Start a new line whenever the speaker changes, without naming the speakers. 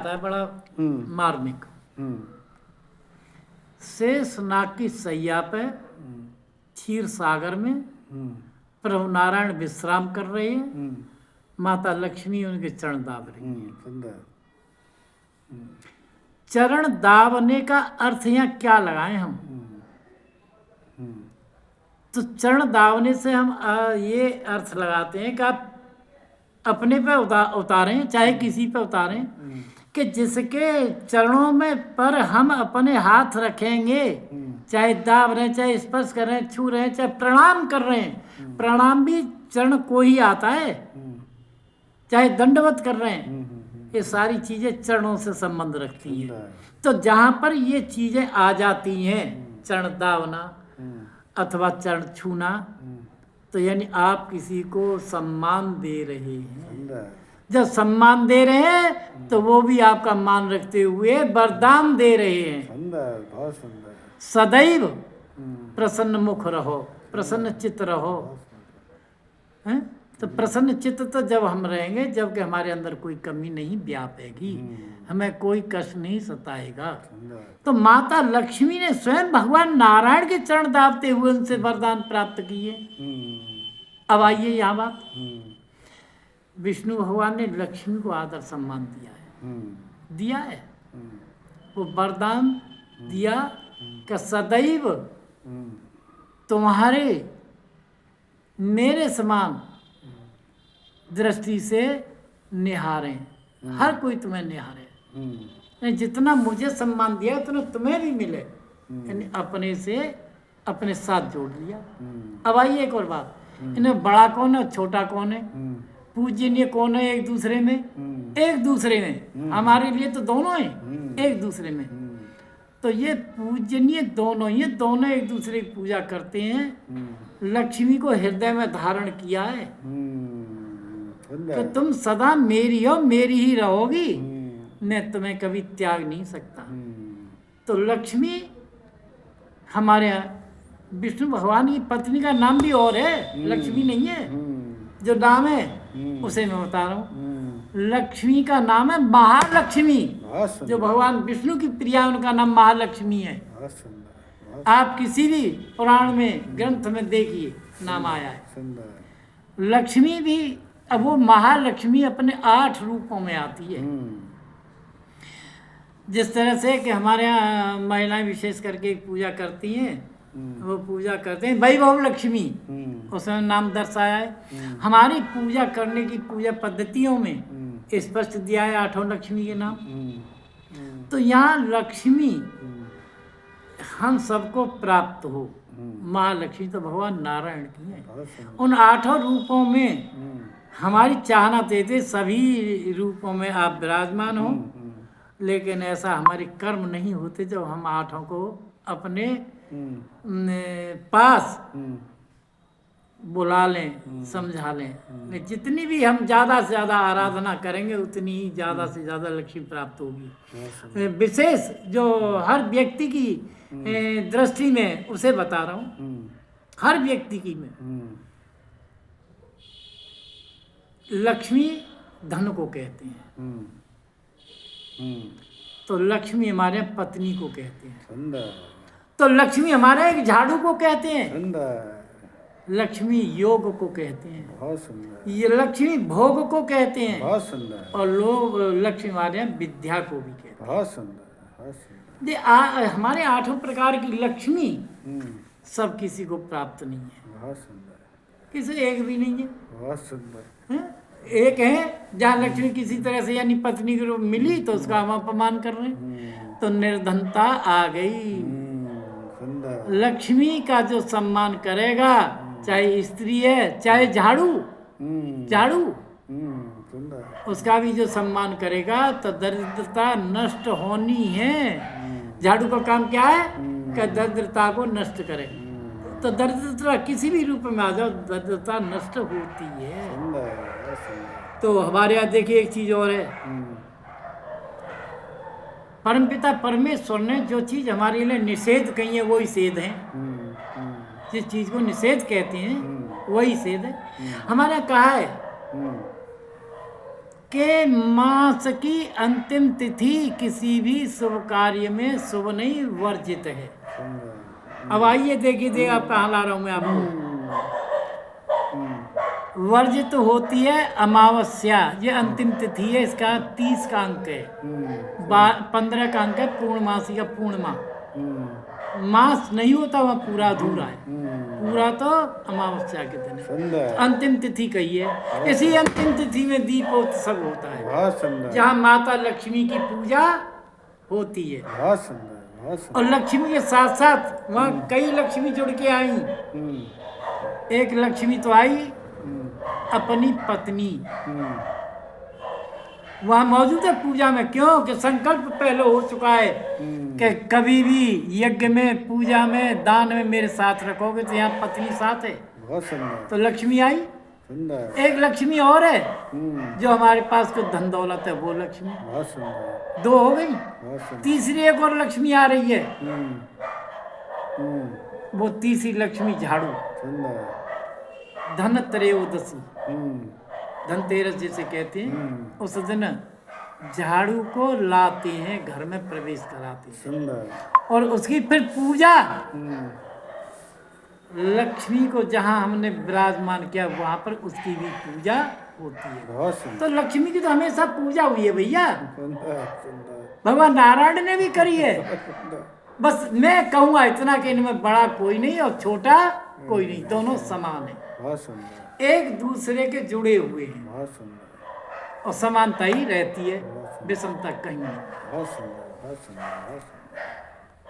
आता है बड़ा मार्मिक। शेष नाग की सैया पे क्षीर सागर में प्रभु नारायण विश्राम कर रहे हैं, माता लक्ष्मी उनके चरण दाब रही है। चरण दाबने का अर्थ यहाँ क्या लगाएं हम? तो चरण दाबने से हम ये अर्थ लगाते हैं कि आप अपने पे उतारें, चाहे किसी पे उतारें, कि जिसके चरणों में पर हम अपने हाथ रखेंगे, चाहे दाब रहे, चाहे स्पर्श कर रहे हैं, छू रहे हैं, चाहे प्रणाम कर रहे हैं, प्रणाम भी चरण को ही आता है, चाहे दंडवत कर रहे हैं, ये सारी चीजें चरणों से संबंध रखती हैं। तो जहां पर ये चीजें आ जाती हैं, चरण दाबना अथवा चरण छूना, तो यानी आप किसी को सम्मान दे रहे हैं। जब सम्मान दे रहे हैं तो वो भी आपका मान रखते हुए वरदान दे रहे हैं।
बहुत सुंदर।
सदैव प्रसन्न मुख रहो, प्रसन्न चित्त रहो। हैं? तो प्रसन्न चित्त तो जब हम रहेंगे जबकि हमारे अंदर कोई कमी नहीं व्यापेगी, हमें कोई कष्ट नहीं सताएगा। तो माता लक्ष्मी ने स्वयं भगवान नारायण के चरण दाबते हुए उनसे वरदान प्राप्त किए। अब आइए यहाँ बात, विष्णु भगवान ने लक्ष्मी को आदर सम्मान दिया है, वो वरदान दिया कि सदैव तुम्हारे मेरे समान दृष्टि से निहारें, हर कोई तुम्हें निहारे, जितना मुझे सम्मान दिया उतना तुम्हें भी मिले, यानी अपने से अपने साथ जोड़ लिया। अब आइए एक और बात, इन्हें बड़ा कौन है छोटा कौन है, पूजनीय कौन है एक दूसरे में, एक दूसरे में, हमारे लिए तो दोनों हैं एक दूसरे में। तो ये पूजनीय दोनों, ये दोनों एक दूसरे की पूजा करते हैं। लक्ष्मी को हृदय में धारण किया है कि तुम सदा मेरी हो, मेरी ही रहोगी, मैं तुम्हें कभी त्याग नहीं सकता। तो लक्ष्मी हमारे विष्णु भगवान की पत्नी का नाम भी और है, लक्ष्मी नहीं है। जो नाम है उसे मैं बता रहा हूँ, लक्ष्मी का नाम है महालक्ष्मी। जो भगवान विष्णु की प्रिया उनका नाम महालक्ष्मी है। आप किसी भी पुराण में ग्रंथ में देखिए नाम आया है। लक्ष्मी भी, अब वो महालक्ष्मी अपने 8 रूपों में आती है। जिस तरह से कि हमारे यहाँ महिलाएं विशेष करके पूजा करती हैं, वो पूजा करते हैं वैभव लक्ष्मी, उसमें नाम दर्शाया है। हमारी पूजा करने की पूजा पद्धतियों में स्पष्ट दिया है 8 लक्ष्मी के नाम। तो यहाँ लक्ष्मी हम सबको प्राप्त हो, महालक्ष्मी तो भगवान नारायण की है। उन 8 रूपों में हमारी चाहना थे सभी रूपों में आप विराजमान हो, लेकिन ऐसा हमारे कर्म नहीं होते जब हम 8 को अपने पास बुला लें, समझा लें। जितनी भी हम ज़्यादा से ज़्यादा आराधना करेंगे उतनी ही ज़्यादा से ज़्यादा लक्ष्मी प्राप्त होगी। विशेष जो हर व्यक्ति की दृष्टि में उसे बता रहा हूँ, हर व्यक्ति की में लक्ष्मी धन को कहते हैं। तो लक्ष्मी हमारे पत्नी को कहते हैं। तो लक्ष्मी हमारे एक झाड़ू को कहते हैं, लक्ष्मी योग को कहते हैं,
बहुत सुंदर।
ये लक्ष्मी भोग को कहते हैं,
बहुत सुंदर।
और लोग लक्ष्मी हमारे यहाँ विद्या को भी कहते हैं।
बहुत सुंदर, बहुत सुंदर।
हमारे 8 प्रकार की लक्ष्मी सब किसी को प्राप्त नहीं है।
बहुत सुंदर।
किसी एक भी नहीं है।
बहुत सुंदर।
एक है जहाँ लक्ष्मी किसी तरह से यानी पत्नी के रूप मिली तो उसका हम अपमान कर रहे हैं, तो निर्धनता आ गई। लक्ष्मी का जो सम्मान करेगा, चाहे स्त्री है चाहे झाड़ू, उसका भी जो सम्मान करेगा तो दरिद्रता नष्ट होनी है। झाड़ू का काम क्या है कि दरिद्रता को नष्ट करे। तो दरिद्रता किसी भी रूप में आ जाओ, दरिद्रता नष्ट होती है। तो हमारे यहाँ देखिए एक चीज और है, परमपिता परमेश्वर ने जो चीज हमारे लिए निषेध कही है वही सेध है। जिस चीज को निषेध कहते हैं वही सेध है। हमारे यहाँ कहा है कि मास की अंतिम तिथि किसी भी शुभ कार्य में शुभ नहीं वर्जित है।
सुंदर।
अब आइए देखिए आप कहाँ ला रहा हूँ मैं आपको। वर्जित होती है अमावस्या, ये अंतिम तिथि है, इसका 30 का अंक है, 15 का अंक है पूर्णमासी का पूर्णिमा। मास नहीं होता वह पूरा अधूरा है, पूरा तो अमावस्या के दिन है।
सुंदर।
अंतिम तिथि कही है, इसी अंतिम तिथि में दीपोत्सव होता है,
बहुत सुंदर।
जहाँ माता लक्ष्मी की पूजा होती है।
बहुत सुंदर, बहुत सुंदर।
और लक्ष्मी के साथ साथ वहाँ कई लक्ष्मी जुड़ के आई। एक लक्ष्मी तो आई अपनी पत्नी, वहाँ मौजूद है पूजा में। क्यों कि संकल्प पहले हो चुका है कि कभी भी यज्ञ में, पूजा में, दान में मेरे साथ रखोगे, तो यहाँ पत्नी साथ है।
बहुत सुंदर।
तो लक्ष्मी आई।
सुंदर।
एक लक्ष्मी और है जो हमारे पास कुछ धन दौलत है, वो लक्ष्मी।
बहुत सुंदर।
2 हो गई।
बहुत सुंदर।
तीसरी एक और लक्ष्मी आ रही है, वो तीसरी लक्ष्मी झाड़ू।
सुंदर।
धन त्रयोदशी, धनतेरस जिसे कहते हैं, उस दिन झाड़ू को लाते हैं, घर में प्रवेश कराते हैं,
सुंदर।
और उसकी फिर पूजा लक्ष्मी को जहाँ हमने विराजमान किया वहाँ पर उसकी भी पूजा होती है।
बहुत सुंदर।
तो लक्ष्मी की तो हमेशा पूजा हुई है भैया,
सुंदर। सुंदर।
भगवान नारायण ने भी करी है।
सुंदर।
बस मैं कहूँगा इतना कि इनमें बड़ा कोई नहीं और छोटा कोई नहीं, दोनों समान है,
बहुत सुंदर।
एक दूसरे के जुड़े हुए हैं,
बहुत सुंदर।
और समानता ही रहती है, विषमता कहीं नहीं।
बहुत सुंदर। बहुत सुंदर। बहुत सुंदर।